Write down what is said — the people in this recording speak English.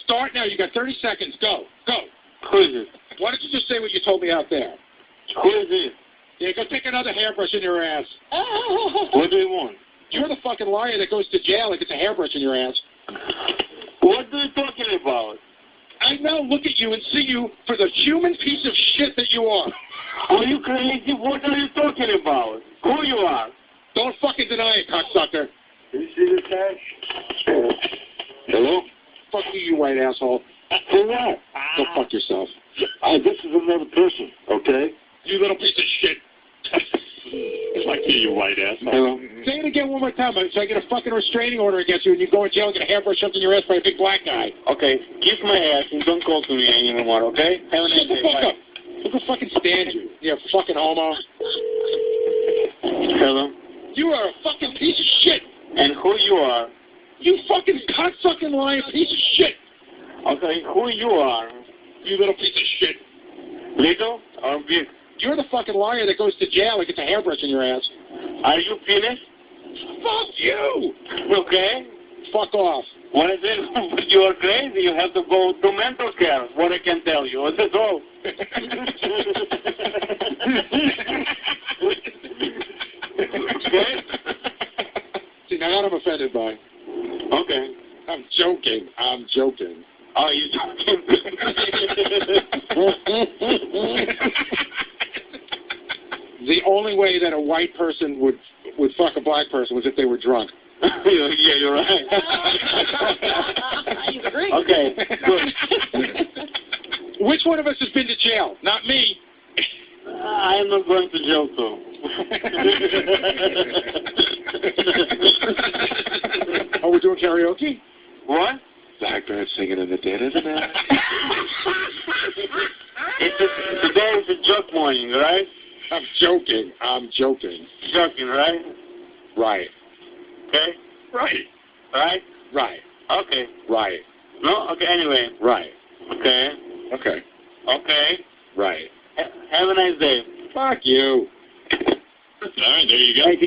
Start now. You got 30 seconds. Go. Go. Who is it? Why don't you just say what you told me out there? Who is it? Yeah, go take another hairbrush in your ass. What do you want? You're the fucking liar that goes to jail and gets a hairbrush in your ass. What are you talking about? I now look at you and see you for the human piece of shit that you are. Are you crazy? What are you talking about? Who you are? Don't fucking deny it, cocksucker. You see the cash? Hello? Fuck you white asshole. For what? Go fuck yourself. This is another person, okay? You little piece of shit. Fuck you white asshole. Hello? Say it again one more time so I get a fucking restraining order against you and you go in jail and get a hairbrush shoved in your ass by a big black guy. Okay, kiss my ass and don't call to me anymore, okay? Have a nice Shut the day. fuck Bye. up. Who can fucking stand you? You fucking homo. Hello? You are a fucking piece of shit. And who you are? You fucking cocksucking lying piece of shit. Okay, who you are? You little piece of shit. Little or big? You're the fucking liar that goes to jail and gets a hairbrush in your ass. Are you finished? Fuck you. Okay. Fuck off. What is it? You are crazy. You have to go to mental care. What I can tell you. That's all. Okay? See, now that I'm offended by. Okay. I'm joking. I'm joking. Oh, you joking? The only way that a white person would fuck a black person was if they were drunk. Yeah, you're right. He's agreeing. Okay, good. Which one of us has been to jail? Not me. I am not going to jail, too. Oh, we're doing karaoke? What? Blackbird singing in the dead of the night. Today is a joke morning, right? I'm joking. I'm joking. Joking, right? Right. Okay? Right. Right? Right. Okay. Right. No? Okay, anyway. Right. Okay. Okay. Okay. Right. Have a nice day. Fuck you. All right, there you go. Hey, did